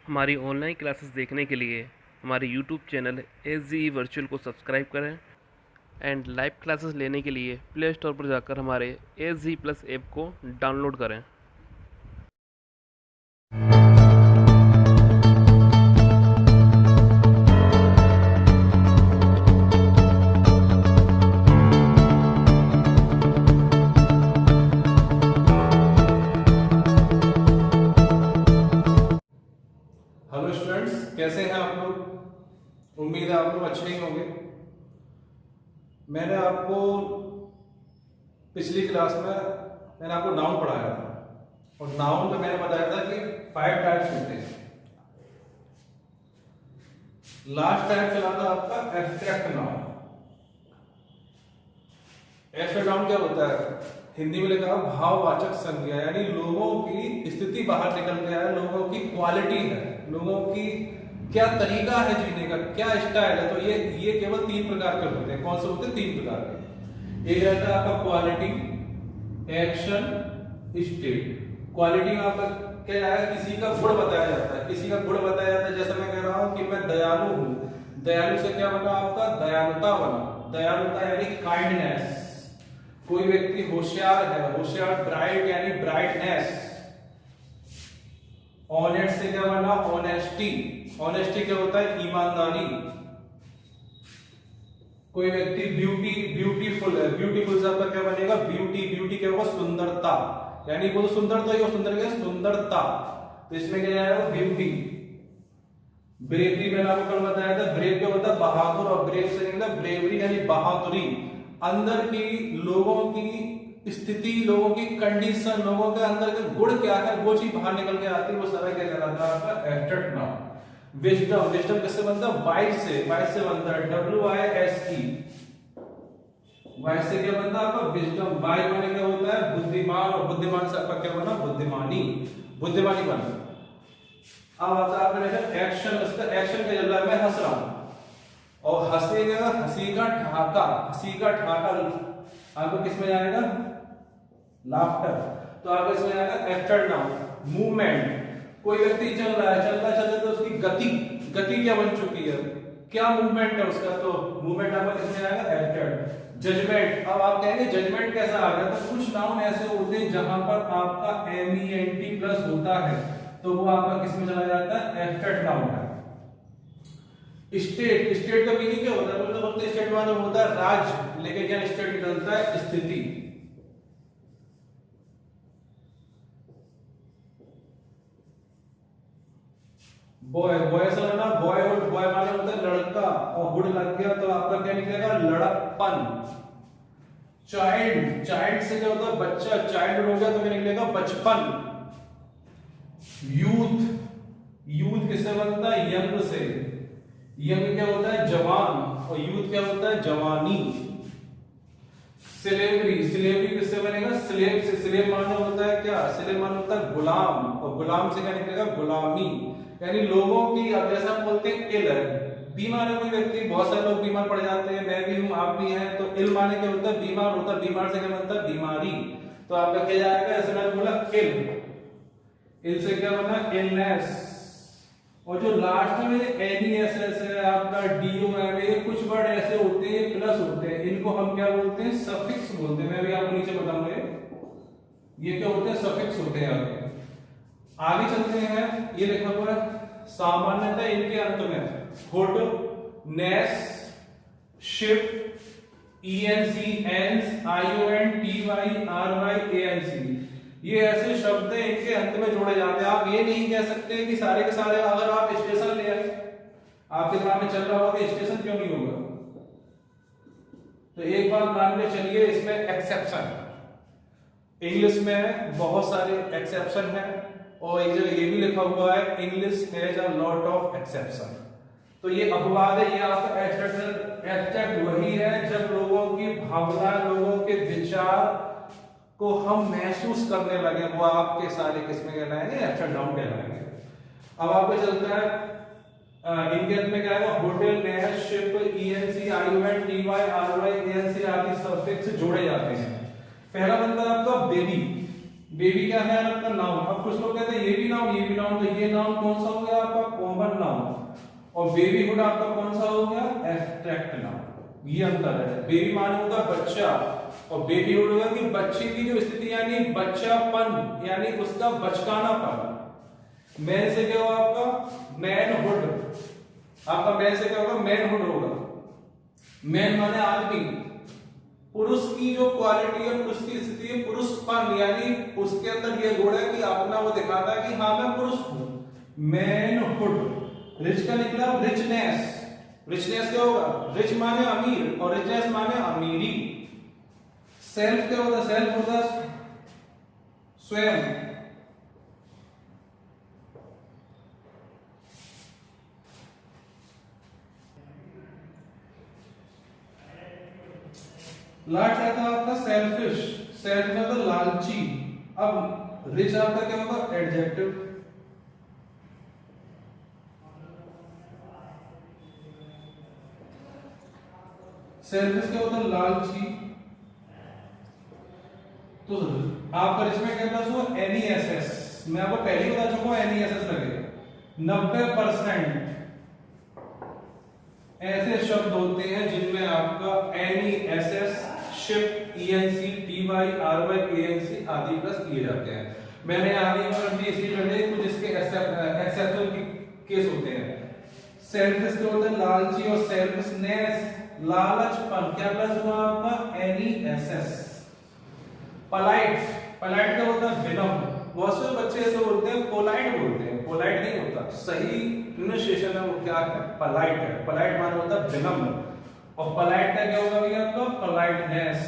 हमारी online classes देखने के लिए हमारे यूट्यूब चैनल SGE वर्चुअल को सब्सक्राइब करें एंड लाइव क्लासेस लेने के लिए प्ले स्टोर पर जाकर हमारे SGE प्लस ऐप को डाउनलोड करें। हेलो स्टूडेंट्स, कैसे हैं आप लोग। उम्मीद है आप लोग अच्छे ही होंगे। मैंने आपको पिछली क्लास में नाउन पढ़ाया था और नाउन में मैंने बताया था कि 5 टाइप्स होते हैं। लास्ट टाइप चला था आपका एब्स्ट्रैक्ट नाउन। एब्स्ट्रैक्ट नाउन क्या होता है? हिंदी में लिखा भाववाचक संज्ञा, यानी लोगों की स्थिति बाहर निकल के आया, लोगों की क्वालिटी है, लोगों की क्या तरीका है जीने का, क्या स्टाइल है। तो ये केवल 3 प्रकार के होते हैं। कौन से होते हैं? 3 प्रकार के। एक रहता है आपका क्वालिटी, एक्शन, स्टेट। क्वालिटी में आपका क्या है? किसी का गुण बताया जाता है, किसी का गुण बताया जाता है। जैसे मैं कह रहा हूं कि मैं दयालु हूं, दयालु से क्या बना आपका? दयालुता बना। दयालुता यानी काइंडनेस। कोई व्यक्ति होशियार है, होशियार ब्राइट यानी ब्राइटनेस। ऑनेस्ट से क्या बना? ऑनेस्टी। ऑनेस्टी क्या होता है? ईमानदारी। कोई व्यक्ति ब्यूटीफुल है, ब्यूटीफुल से आपका क्या बनेगा? ब्यूटी। ब्यूटी क्या होगा? सुंदरता, यानी वो तो सुंदरता ही हो, सुंदर क्या? सुंदरता। तो इसमें क्या जाएगा? ब्यूटी। ब्रेवरी मैंने आपको कल बताया था। ब्रेव क्या होता है? बहादुर। और ब्रेव से निकला ब्रेवरी यानी बहादुरी। अंदर की लोगों की स्थिति, लोगों की कंडीशन, लोगों के अंदर के गुण क्या है, वो चीज बाहर निकल के आती है। वो सारा क्या कहलाता है? आपका एब्स्ट्रैक्ट नाउन। विजडम। विजडम किससे बनता है? वाइज से। वाइज से बनता है WISE। वाइज से क्या बनता है आपका? विजडम। वाइज माने क्या होता है? बुद्धिमान। और बुद्धिमान से आपका क्या बना? बुद्धिमानी। बुद्धिमानी बना। अब आता है आपका एक्शन। उसका एक्शन क्या चल रहा है? मैं हंस रहा हूं और हंसेगा, हंसी का ठहाका। हंसी का ठहाका आपको किसमें जाएगा? लाफ्टर। तो आपको इसमें जाएगा एब्स्ट्रैक्ट नाउन। मूवमेंट। कोई व्यक्ति चल रहा है, चलता चलता तो उसकी गति, गति क्या बन चुकी है, क्या मूवमेंट है उसका, तो मूवमेंट आपका किसमें आएगा? एब्स्ट्रैक्ट। जजमेंट। अब आप कहेंगे जजमेंट कैसा आ गया? तो कुछ नाउन ऐसे होते हैं जहां पर आपका MENT प्लस होता है, तो वो आपका किसमें चला जाता है? एब्स्ट्रैक्ट नाउन है। स्टेट। स्टेट का मीनिंग क्या होता है? मतलब बोलते हैं स्टेट माने होता है राज्य, लेकिन क्या स्टेट निकलता है? स्थिति। बॉय। बॉय से ना बॉयहुड। बॉय माने होता है लड़का, और हुड लग गया तो आपका क्या निकलेगा? लड़कपन। चाइल्ड। चाइल्ड से क्या होता है? बच्चा। चाइल्ड हो गया तो क्या निकलेगा? बचपन। यूथ। यूथ किससे बनता है? यंग से। यंग क्या होता है? जवान। और यूथ क्या होता है? जवानी। स्लेवरी। स्लेवरी किससे बनेगा? स्लेव से। स्लेव माने होता है क्या? स्लेव माने होता है गुलाम, और गुलाम से क्या निकलेगा? गुलामी। यानी लोगों की, अब जैसा हम बोलते हैं इल है, बीमार है कोई व्यक्ति, बहुत सारे लोग बीमार पड़ जाते हैं, मैं भी हूं, आप भी हैं, तो इल माने क्या होता है? बीमार होता है। बीमार से क्या बनता है? बीमारी। तो आपका क्या जाएगा? जैसे मैंने बोला इल, इल से क्या बना? इलनेस। और जो लास्ट में NESS है आपका, DOM, ये कुछ वर्ड ऐसे होते हैं प्लस होते हैं, इनको हम क्या बोलते हैं? सफिक्स बोलते हैं। मैं भी आपको नीचे बताऊंगा ये क्या होते हैं? सफिक्स होते हैं। आगे चलते हैं। ये लिखा हुआ है सामान्यतः इनके अंत में हुड, नेस, ship, ENC, ENS, ION, TY, RY, ANC, ये ऐसे शब्द हैं, इनके अंत में जोड़े जाते हैं। आप ये नहीं कह सकते कि सारे के सारे, अगर आप स्टेशन ले आए, आपके दिमाग में चल रहा होगा कि स्टेशन क्यों नहीं होगा, तो एक बात मान के चलिए, इसमें एक्सेप्शन। इंग्लिश में बहुत सारे एक्सेप्शन हैं, और एक जगह ये भी लिखा हुआ है English has a lot of exception. तो ये अपवाद है। ये आपका एब्स्ट्रैक्ट वही है जब लोगों की भावना, लोगों के विचार को हम महसूस करने लगे, वो आपके सारे किसमें कहलाएंगे? एब्स्ट्रैक्ट नाउन कहलाएंगे। अब आपको चलता है इनके अंत में क्या आएगा? होटल, ness, ship, ENC, ION, TY, RY, ANC आदि सफिक्स जोड़े जाते हैं। पहला बनता है आपका बेबी। बेबी क्या है? आपका नाउन। अब कुछ लोग कहते हैं ये भी नाउन, ये भी नाउन, तो ये नाउन कौन सा हो गया आपका? और बेबीहुड आपका कौन सा हो गया, एब्स्ट्रैक्ट नाउन। ये अंतर है। बेबी माने होगा बच्चा और बेबीहुड होगा कि बच्चे की जो स्थिति यानी बच्चापन यानी उसका बचकानापन। मैन से क्या होगा आपका मैनहुड, आपका मैन से क्या होगा मैनहुड होगा। मैन माने आदमी, पुरुष की जो क्वालिटी है पुरुष की स्थिति है पुरुषपन यानी उसके अंदर ये गुण है कि अपना वो दिखाता है कि हाँ मैं पुरुष हूं, मैनहुड। रिच का निकला रिचनेस, रिचनेस क्या होगा, रिच माने अमीर और रिचनेस माने अमीरी। सेल्फ क्या होता है, सेल्फ होता है स्वयं। लास्ट आता है आपका सेल्फिश, सेल्फ मतलब लालची। अब रिच आपका क्या होगा एडजेक्टिव। सेल्फिश क्या होता है लालची। तो आपका रिच में क्या प्लस हुआ एनईएसएस, मैं आपको पहले ही बता चुका हूं एनईएसएस लगेगा। 90% ऐसे शब्द होते हैं जिनमें आपका एनईएसएस शिप ईएनसी टीवाई आरवाई एएनसी आदि प्लस किए जाते हैं। मैंने आगे पर भी इसी लड़े कुछ इसके एक्सेप्शनल केस होते हैं। सेल्फिश क्या होता है लालची और सेल्फिशनेस लालचपन, क्या प्लस हुआ आपका एनईएसएस। पोलाइट, पोलाइट क्या होता है विनम्र। बहुत से बच्चे ऐसे बोलते हैं पोलाइट बोलते हैं, पोलाइट नहीं होता, सही प्रोनाउंसिएशन है वो क्या है पोलाइट है। पोलाइट माने होता है विनम्र और पोलाइट का क्या होगा भैया आपका पोलाइटनेस।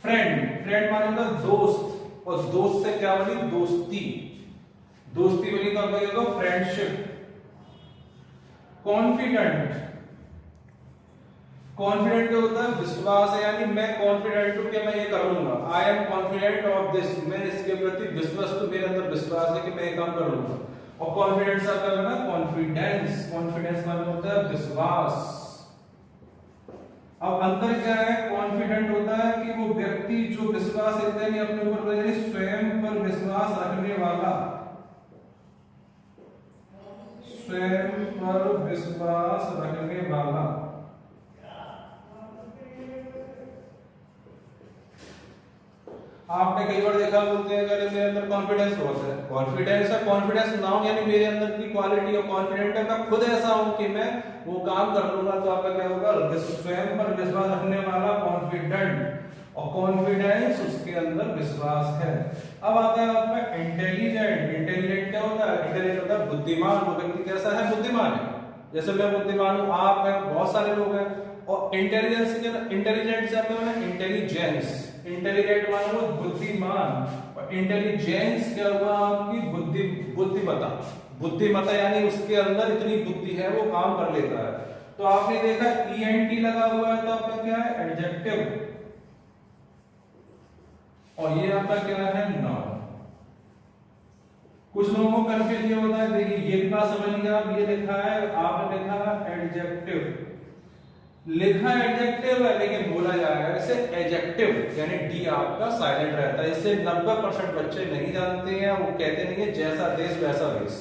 फ्रेंड, फ्रेंड माने होता है दोस्त और दोस्त से क्या बनी दोस्ती, दोस्ती बनी तो आपका क्या होगा फ्रेंडशिप। कॉन्फिडेंट, कॉन्फिडेंट क्या होता है विश्वास है यानी मैं कॉन्फिडेंट हूं कि मैं ये कर लूंगा। I am confident of this, मैं इसके प्रति विश्वास, तो मेरे अंदर विश्वास है कि मैं ये काम कर लूंगा। और कॉन्फिडेंस आपका है ना कॉन्फिडेंस, कॉन्फिडेंस मतलब होता है विश्वास। अब अंतर क्या है, कॉन्फिडेंट होता है कि वो व्यक्ति जो विश्वास रखता है अपने ऊपर यानी स्वयं पर विश्वास रखने वाला, स्वयं पर विश्वास रखने वाला। आपने कई बार देखा बोलते हैं अगर मेरे अंदर कॉन्फिडेंस होता है, कॉन्फिडेंस है, कॉन्फिडेंस नाउन यानी मेरे अंदर की क्वालिटी और कॉन्फिडेंट है, मैं खुद ऐसा हूं कि मैं वो काम कर लूंगा। तो आपका क्या होगा स्वयं पर विश्वास रखने वाला कॉन्फिडेंट और कॉन्फिडेंस उसके अंदर विश्वास है। अब आता है आपका इंटेलिजेंट, इंटेलिजेंट क्या होता है, इंटेलिजेंट होता है बुद्धिमान। वो व्यक्ति कैसा है बुद्धिमान है, जैसे मैं बुद्धिमान हूं, आप हैं, बहुत सारे लोग हैं। और इंटेलिजेंस के इंटेलिजेंट से आपका है इंटेलिजेंस, इंटेलिजेंट माने वो बुद्धिमान और इंटेलिजेंस क्या हुआ आपकी बुद्धि, बुद्धिमत्ता। बुद्धिमत्ता यानी उसके अंदर इतनी बुद्धि है वो काम कर लेता है। तो आपने देखा ईएनटी लगा हुआ है तो आपका क्या है एडजेक्टिव और ये आपका क्या है नाउन। कुछ लोगों को कंफ्यूजन ये होता है, देखिए ये भी बात समझ लिया, आप ये लिखा है आपने लिखा एडजेक्टिव, लिखा एडजेक्टिव है लेकिन बोला जाएगा इसे एडजेक्टिव यानी डी आपका साइलेंट रहता है। इसे 90% बच्चे नहीं जानते हैं, वो कहते नहीं है जैसा देश वैसा देश,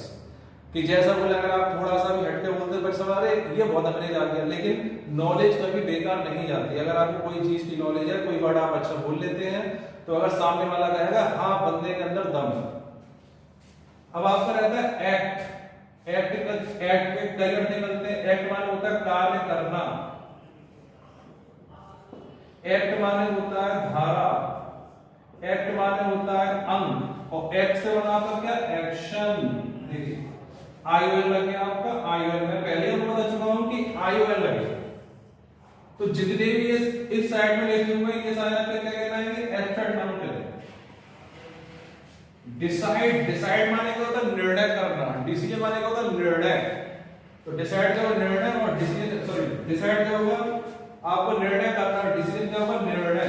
कि जैसा बोले अगर आप थोड़ा सा भी हटके बोलते हैं बच्चे हमारे ये बहुत अंग्रेज आ गया। लेकिन नॉलेज कभी बेकार नहीं जाती। अगर आपको कोई चीज की नॉलेज है, कोई वर्ड आप अच्छा बोल लेते हैं तो अगर सामने वाला कहेगा हाँ बंदे के अंदर दम है। अब आपका रहता है एक्ट, एक्ट में कई अर्थ निकलते हैं। एक्ट माने होता है कार्य करना, एक्ट माने होता है धारा, एक्ट माने होता है अंग और एक्ट से बना आपका क्या एक्शन। देखिए आईओएल लगे आपका, आईओएल में पहले ही बता चुका हूं कि आईओएल लगे तो जितने भी इस साइड में लिखे हुए ये सारे आपके क्या कहलाएंगे एब्स्ट्रैक्ट नाउन कहलाएंगे। डिसाइड, डिसाइड माने क्या होता है निर्णय करना, डिसीजन माने क्या होता है निर्णय। तो डिसाइड क्या होगा निर्णय और डिसीजन, सॉरी डिसाइड क्या होगा आपको निर्णय करना, डिसीजन क्या होगा निर्णय।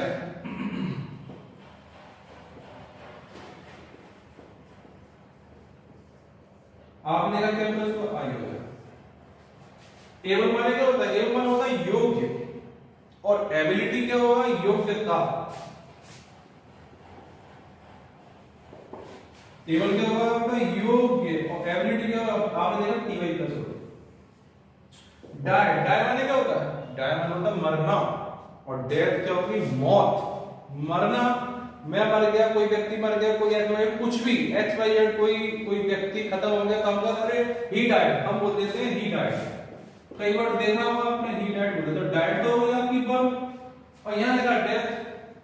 आपने क्या क्या बोला इसको आयोग। एबल माने क्या होता है, एबल माने होता है योग्य और एबिलिटी क्या होगा योग्यता। एबल क्या होगा आपका योग्य और एबिलिटी क्या होगा, आपने देखा टीवाई प्लस होगा डाई, डाई माने क्या होता है? डाई माने होता है मरना, और डेथ क्या होगी? मौत, मरना। मैं मर गया, कोई व्यक्ति मर गया, कोई एक्स कुछ भी एक्स वाई जेड कोई व्यक्ति खत्म हो गया, तो हम क्या अरे ही डाइड, हम बोल देते हैं ही डाइड। कई बार देखा होगा आपने ही डाइड बोलते, तो डाइड तो हो गया आपकी बर्थ, और यहाँ लिखा डेथ।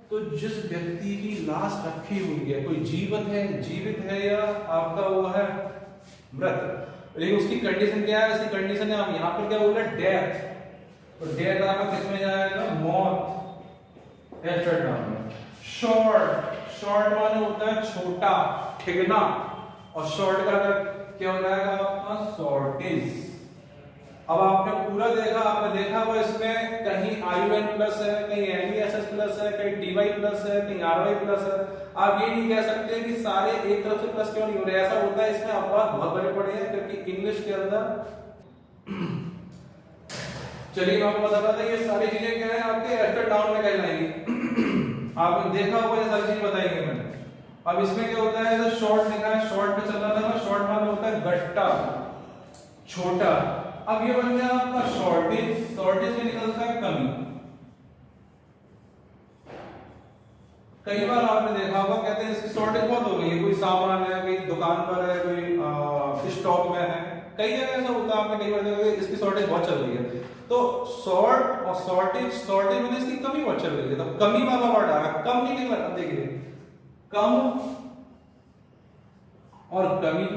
तो जिस व्यक्ति की लाश रखी हुई है, कोई जीवित है या आपका वो है मृत, लेकिन उसकी कंडीशन क्या है? उसकी कंडीशन है, हम यहाँ पर क्या बोल रहे हैं? डेथ। तो डेथ आपका किसमें जाएगा? मौत। शॉर्ट माने होता है छोटा, ठिगना, और शॉर्ट का क्या हो जाएगा आपका? शॉर्टेज। अब आपने पूरा देखा, आपने देखा वो इसमें कहीं IUN प्लस है, कहीं NESS प्लस है, कहीं TY प्लस है, कहीं RY प्लस है। आप ये नहीं कह सकते कि सारे एक तरफ से प्लस क्यों नहीं हो रहे, ऐसा होता है इसमें अपवाद बहुत बड़े पड़े हैं, क्योंकि इंग्लिश के अंदर चलिए मैं आपको बताता था, ये सारी चीजें क्या है आपके एफर डाउन में कहलाएंगी। आपने देखा होगा ये सारी चीज बताएंगे मैंने। अब इसमें क्या होता है? जैसे शॉर्ट लिखा है, शॉर्ट पे चल रहा था, शॉर्ट माने होता है गट्टा, छोटा। अब ये बन गया आपका शॉर्टेज, शॉर्टेज में निकलता है कमी। कई बार आपने देखा होगा, कहते हैं इसकी शॉर्टेज बहुत हो गई है, कोई सामान है, कोई दुकान पर है, कोई स्टॉक में है, कई जगह ऐसा होता है, आपने कई बार देखा इसकी शॉर्टेज बहुत चल रही है। तो शॉर्ट और शॉर्टेज में इसकी कमी बहुत चल रही है, तो कमी वाला वर्ड आ रहा, कम नहीं निकल रहा। देखिए कम और कमी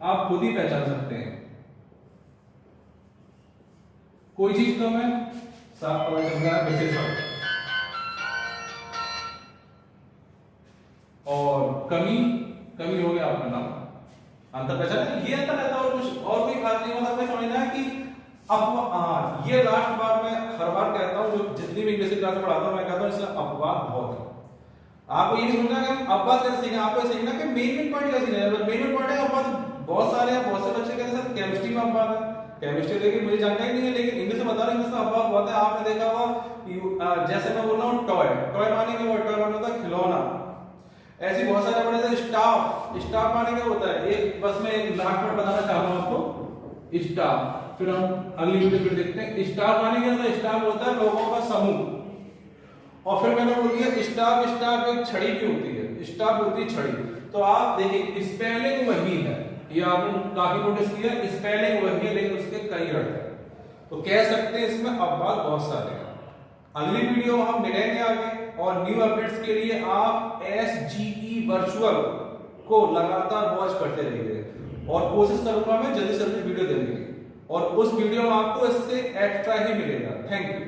आप खुद ही पहचान सकते हैं। कोई चीज कम है, साफ पता चल रहा है विशेष शब्द, और कमी हो गया आपका नाम। अंतर पहचान, ये अंतर रहता है, और कुछ और कोई खास नहीं होता। समझना है कि अब ये लास्ट बार मैं हर बार कहता हूं, जो जितनी भी इंग्लिश क्लास पढ़ाता हूं मैं कहता हूं इसमें अपवाद बहुत है। आपको ये नहीं समझना कि हम अपवाद कैसे सीखें, आपको सीखना कि मेन पॉइंट कैसे सीखना है। मेन पॉइंट है अपवाद बहुत सारे हैं, बहुत से बच्चे कहते हैं सर केमिस्ट्री में अपवाद है, केमिस्ट्री लेकिन मुझे जानकारी नहीं है, लेकिन इंग्लिश में बता रहा हूं इंग्लिश में अपवाद बहुत है। आपने देखा होगा जैसे मैं बोल रहा हूं टॉय, टॉय माने क्या? टॉय माने होता है खिलौना। ऐसे बहुत सारे बड़े से स्टाफ, स्टाफ माने क्या होता है? एक बस में एक लाख पर बताना चाह रहा हूं आपको, स्टाफ। फिर हम अगली वीडियो में देखते हैं स्टाफ माने क्या होता है? स्टाफ होता है लोगों का समूह। और फिर मैंने बोल दिया स्टाफ एक छड़ी भी होती है, स्टाफ होती है छड़ी। तो आप देखिए स्पेलिंग वही है, ये आपने काफी नोटिस किया, स्पेलिंग वही है लेकिन उसके कई अर्थ है। तो कह सकते हैं इसमें अपवाद बहुत सारे हैं। अगली वीडियो में हम मिलेंगे आगे, और न्यू अपडेट्स के लिए आप SGE वर्चुअल को लगातार वॉच करते रहिए, और कोशिश करूंगा मैं जल्दी से जल्दी वीडियो देने की, और उस वीडियो में आपको इससे एक्स्ट्रा ही मिलेगा। Thank you.